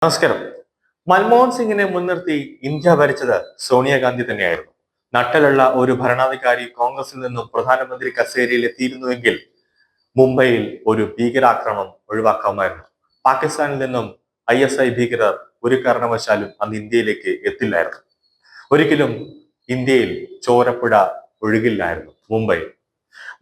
നമസ്കാരം. മൻമോഹൻ സിംഗിനെ മുൻനിർത്തി ഇന്ത്യ ഭരിച്ചത് സോണിയാഗാന്ധി തന്നെയായിരുന്നു. നട്ടലുള്ള ഒരു ഭരണാധികാരി കോൺഗ്രസിൽ നിന്നും പ്രധാനമന്ത്രി കസേരയിൽ എത്തിയിരുന്നുവെങ്കിൽ മുംബൈയിൽ ഒരു ഭീകരാക്രമണം ഒഴിവാക്കാമായിരുന്നു. പാകിസ്ഥാനിൽ നിന്നും ISI ഭീകരർ ഒരു കാരണവശാലും അന്ന് ഇന്ത്യയിലേക്ക് എത്തില്ലായിരുന്നു. ഒരിക്കലും ഇന്ത്യയിൽ ചോരപ്പുഴ ഒഴുകില്ലായിരുന്നു മുംബൈ.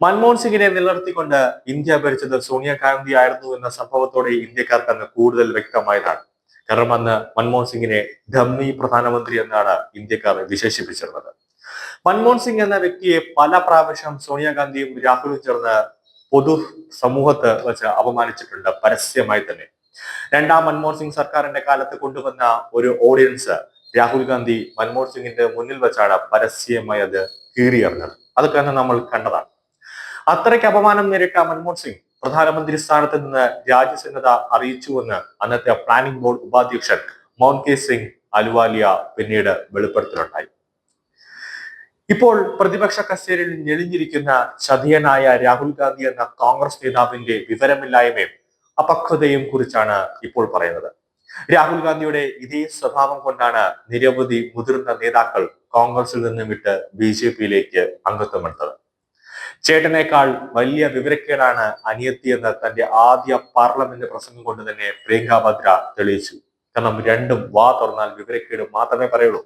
മൻമോഹൻ സിംഗിനെ നിലനിർത്തിക്കൊണ്ട് ഇന്ത്യ ഭരിച്ചത് സോണിയാഗാന്ധി ആയിരുന്നു എന്ന സംഭവത്തോടെ ഇന്ത്യക്കാർക്ക് അന്ന് കൂടുതൽ വ്യക്തമായതാണ്. കാരണം അന്ന് മൻമോഹൻ സിംഗിനെ ഡമ്മി പ്രധാനമന്ത്രി എന്നാണ് ഇന്ത്യക്കാർ വിശേഷിപ്പിച്ചിരുന്നത്. മൻമോഹൻ സിംഗ് എന്ന വ്യക്തിയെ പല പ്രാവശ്യം സോണിയാഗാന്ധിയും രാഹുലും ചേർന്ന് പൊതു സമൂഹത്ത് വെച്ച് അപമാനിച്ചിട്ടുണ്ട്, പരസ്യമായി തന്നെ. രണ്ടാം മൻമോഹൻ സിംഗ് സർക്കാരിന്റെ കാലത്ത് കൊണ്ടുവന്ന ഒരു ഓഡിയൻസ് രാഹുൽ ഗാന്ധി മൻമോഹൻ സിംഗിന്റെ മുന്നിൽ വെച്ചാണ് പരസ്യമായി അത് കീറിയറിഞ്ഞത്. അതൊക്കെ അന്ന് നമ്മൾ കണ്ടതാണ്. അത്രയ്ക്ക് അപമാനം നേരിട്ട മൻമോഹൻ സിംഗ് പ്രധാനമന്ത്രി സ്ഥാനത്ത് നിന്ന് രാജ്യസന്നദ്ധ അറിയിച്ചുവെന്ന് അന്നത്തെ പ്ലാനിംഗ് ബോർഡ് ഉപാധ്യക്ഷൻ മോൻകെ സിംഗ് അലുവാലിയ പിന്നീട് വെളിപ്പെടുത്തലുണ്ടായി. ഇപ്പോൾ പ്രതിപക്ഷ കസേരയിൽ ഞെളിഞ്ഞിരിക്കുന്ന ചതിയനായ രാഹുൽ ഗാന്ധി എന്ന കോൺഗ്രസ് നേതാവിന്റെ വിവരമില്ലായ്മയും അപക്വതയും കുറിച്ചാണ് ഇപ്പോൾ പറയുന്നത്. രാഹുൽ ഗാന്ധിയുടെ ഇതേ സ്വഭാവം കൊണ്ടാണ് നിരവധി മുതിർന്ന നേതാക്കൾ കോൺഗ്രസിൽ നിന്നും വിട്ട് BJP-യിലേക്ക് അംഗത്വമെടുത്തത്. ചേട്ടനേക്കാൾ വലിയ വിവരക്കേടാണ് അനിയത്തിയെന്ന് തന്റെ ആദ്യ പാർലമെന്റ് പ്രസംഗം കൊണ്ട് തന്നെ പ്രിയങ്ക ഭദ്ര തെളിയിച്ചു. കാരണം രണ്ടും വാ തുറന്നാൽ വിവരക്കേട് മാത്രമേ പറയുള്ളൂ.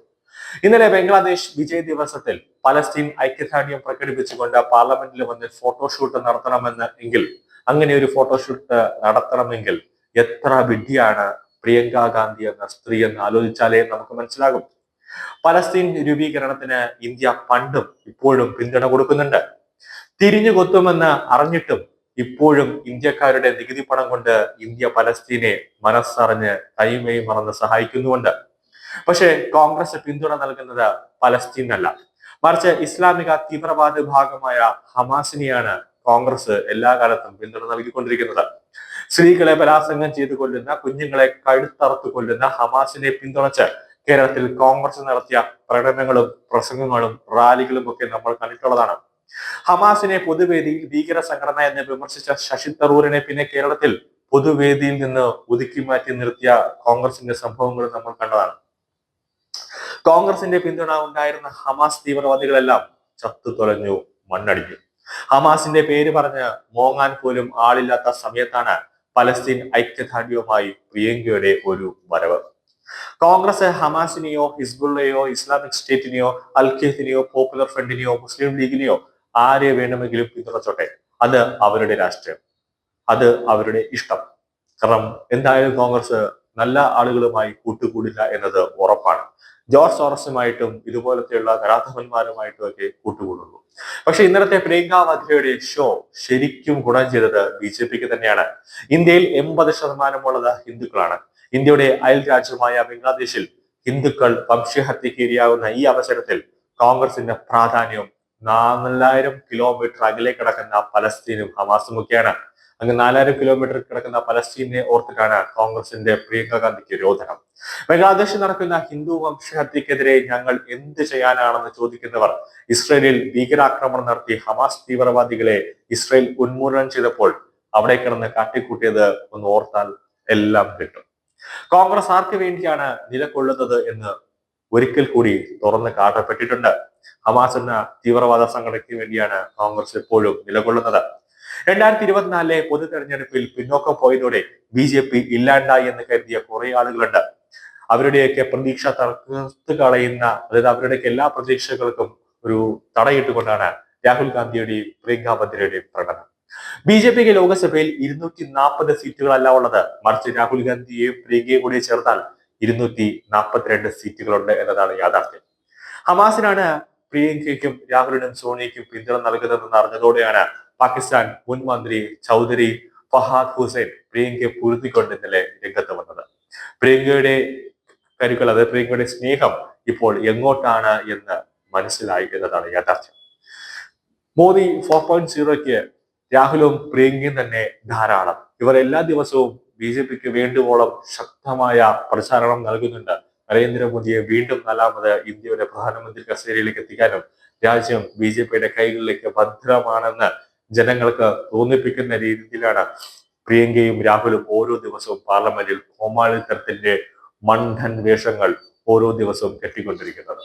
ഇന്നലെ ബംഗ്ലാദേശ് വിജയ് ദിവസത്തിൽ പലസ്തീൻ ഐക്യദാർഢ്യം പ്രകടിപ്പിച്ചുകൊണ്ട് പാർലമെന്റിൽ വന്ന് ഫോട്ടോഷൂട്ട് നടത്തണമെന്ന് എങ്കിൽ അങ്ങനെ ഒരു ഫോട്ടോഷൂട്ട് നടത്തണമെങ്കിൽ എത്ര വിഡ്ഢിയാണ് പ്രിയങ്ക ഗാന്ധി എന്ന സ്ത്രീ എന്ന് ആലോചിച്ചാലേ നമുക്ക് മനസ്സിലാകും. പലസ്തീൻ രൂപീകരണത്തിന് ഇന്ത്യ പണ്ടും ഇപ്പോഴും പിന്തുണ കൊടുക്കുന്നുണ്ട്. തിരിഞ്ഞു കൊത്തുമെന്ന് അറിഞ്ഞിട്ടും ഇപ്പോഴും ഇന്ത്യക്കാരുടെ നികുതി പണം കൊണ്ട് ഇന്ത്യ പലസ്തീനെ മനസ്സറിഞ്ഞ് കൈമേയ് മറന്ന് സഹായിക്കുന്നുണ്ട്. പക്ഷേ കോൺഗ്രസ് പിന്തുണ നൽകുന്നത് പലസ്തീനല്ല, മറിച്ച് ഇസ്ലാമിക തീവ്രവാദ വിഭാഗമായ ഹമാസിനെയാണ് കോൺഗ്രസ് എല്ലാ കാലത്തും പിന്തുണ നൽകിക്കൊണ്ടിരിക്കുന്നത്. സ്ത്രീകളെ ബലാത്സംഗം ചെയ്തു കൊല്ലുന്ന, കുഞ്ഞുങ്ങളെ കഴുത്തറുത്തു കൊല്ലുന്ന ഹമാസിനെ പിന്തുണച്ച് കേരളത്തിൽ കോൺഗ്രസ് നടത്തിയ പ്രകടനങ്ങളും പ്രസംഗങ്ങളും റാലികളും ഒക്കെ നമ്മൾ കണ്ടിട്ടുള്ളതാണ്. ഹമാസിനെ പൊതുവേദിയിൽ ഭീകര സംഘടന എന്ന് വിമർശിച്ച ശശി തരൂരിനെ പിന്നെ കേരളത്തിൽ പൊതുവേദിയിൽ നിന്ന് ഒതുക്കി മാറ്റി നിർത്തിയ കോൺഗ്രസിന്റെ സംഭവങ്ങൾ നമ്മൾ കണ്ടതാണ്. കോൺഗ്രസിന്റെ പിന്തുണ ഉണ്ടായിരുന്ന ഹമാസ് തീവ്രവാദികളെല്ലാം ചത്തു തൊലഞ്ഞു, മണ്ണടിഞ്ഞു. ഹമാസിന്റെ പേര് പറഞ്ഞ് മോങ്ങാൻ പോലും ആളില്ലാത്ത സമയത്താണ് പലസ്തീൻ ഐക്യദാർഢ്യവുമായി പ്രിയങ്കയുടെ ഒരു വരവ്. കോൺഗ്രസ് ഹമാസിനെയോ ഹിസ്ബുള്ളയോ ഇസ്ലാമിക് സ്റ്റേറ്റിനെയോ അൽ ഖയ്ദിനെയോ പോപ്പുലർ ഫ്രണ്ടിനെയോ മുസ്ലിം ലീഗിനെയോ ആരെ വേണമെങ്കിലും പിന്തുണച്ചോട്ടെ, അത് അവരുടെ രാഷ്ട്രീയം, അത് അവരുടെ ഇഷ്ടം. കാരണം എന്തായാലും കോൺഗ്രസ് നല്ല ആളുകളുമായി കൂട്ടുകൂടില്ല എന്നത് ഉറപ്പാണ്. ജോർജ് സോറസുമായിട്ടും ഇതുപോലത്തെയുള്ള നരാധവന്മാരുമായിട്ടും ഒക്കെ കൂട്ടുകൂടുള്ളൂ. പക്ഷെ ഇന്നലത്തെ പ്രിയങ്ക വദ്രയുടെ ഷോ ശരിക്കും ഗുണം ചെയ്തത് BJP-ക്ക് തന്നെയാണ്. ഇന്ത്യയിൽ 80% ഹിന്ദുക്കളാണ്. ഇന്ത്യയുടെ അയൽ രാജ്യമായ ബംഗ്ലാദേശിൽ ഹിന്ദുക്കൾ വംശഹത്യക്ക് ഇരയാകുന്ന ഈ അവസരത്തിൽ കോൺഗ്രസിന്റെ പ്രാധാന്യം 4000 കിലോമീറ്റർ അകലെ കിടക്കുന്ന പലസ്തീനും ഹമാസും ഒക്കെയാണ്. അങ്ങ് 4000 കിലോമീറ്റർ കിടക്കുന്ന പലസ്തീനെ ഓർത്തിട്ടാണ് കോൺഗ്രസിന്റെ പ്രിയങ്ക ഗാന്ധിക്ക് രോധനം. ബംഗ്ലാദേശിൽ നടക്കുന്ന ഹിന്ദു വംശഹത്യക്കെതിരെ ഞങ്ങൾ എന്ത് ചെയ്യാനാണെന്ന് ചോദിക്കുന്നവർ ഇസ്രയേലിൽ ഭീകരാക്രമണം നടത്തി ഹമാസ് തീവ്രവാദികളെ ഇസ്രയേൽ ഉന്മൂലനം ചെയ്തപ്പോൾ അവിടെ കിടന്ന് കാട്ടിക്കൂട്ടിയത് ഒന്ന് ഓർത്താൽ എല്ലാം കിട്ടും. കോൺഗ്രസ് ആർക്ക് വേണ്ടിയാണ് നിലകൊള്ളുന്നത് എന്ന് ഒരിക്കൽ കൂടി തുറന്ന് കാട്ടപ്പെട്ടിട്ടുണ്ട്. ഹമാസ് എന്ന തീവ്രവാദ സംഘടനയ്ക്ക് വേണ്ടിയാണ് കോൺഗ്രസ് എപ്പോഴും നിലകൊള്ളുന്നത്. 2024 പൊതു തെരഞ്ഞെടുപ്പിൽ പിന്നോക്കം പോയതോടെ BJP ഇല്ലാണ്ടായി എന്ന് കരുതിയ കുറെ ആളുകളുണ്ട്. അവരുടെയൊക്കെ പ്രതീക്ഷ തകർത്ത് കളയുന്ന, അതായത് അവരുടെയൊക്കെ എല്ലാ പ്രതീക്ഷകൾക്കും ഒരു തടയിട്ടുകൊണ്ടാണ് രാഹുൽ ഗാന്ധിയുടെയും പ്രിയങ്ക വദ്രയുടെയും പ്രകടനം. BJP-ക്ക് ലോക്സഭയിൽ 240 സീറ്റുകളല്ല ഉള്ളത്, മറിച്ച് രാഹുൽ ഗാന്ധിയെയും പ്രിയങ്കയും കൂടി ചേർത്താൽ 242 സീറ്റുകളുണ്ട് എന്നതാണ് യാഥാർത്ഥ്യം. ഹമാസിനാണ് പ്രിയങ്കയ്ക്കും രാഹുലിനും സോണിയയ്ക്കും പിന്തുണ നൽകുന്നതെന്ന് അറിഞ്ഞതോടെയാണ് പാകിസ്ഥാൻ മുൻ മന്ത്രി ചൗധരി ഫഹാദ് ഹുസൈൻ പ്രിയങ്കയെ പൊരുത്തിക്കൊണ്ട് ഇന്നലെ രംഗത്ത് വന്നത്. പ്രിയങ്കയുടെ കരുക്കൾ, അതായത് പ്രിയങ്കയുടെ സ്നേഹം ഇപ്പോൾ എങ്ങോട്ടാണ് എന്ന് മനസ്സിലായി എന്നതാണ് യാഥാർത്ഥ്യം. മോദി 4.0-ക്ക് രാഹുലും പ്രിയങ്കയും തന്നെ ധാരാളം. ഇവർ എല്ലാ ദിവസവും BJP-ക്ക് വേണ്ടുവോളം ശക്തമായ പ്രചാരണം നൽകുന്നുണ്ട്. നരേന്ദ്രമോദിയെ വീണ്ടും 4ാമത് ഇന്ത്യയുടെ പ്രധാനമന്ത്രി കസേരയിലേക്ക് എത്തിക്കാനും രാജ്യം BJP-യുടെ കൈകളിലേക്ക് ഭദ്രമാണെന്ന് ജനങ്ങൾക്ക് തോന്നിപ്പിക്കുന്ന രീതിയിലാണ് പ്രിയങ്കയും രാഹുലും ഓരോ ദിവസവും പാർലമെന്റിൽ കോമാളിത്തരത്തിന്റെ മണ്ടൻ വേഷങ്ങൾ ഓരോ ദിവസവും കെട്ടിക്കൊണ്ടിരിക്കുന്നത്.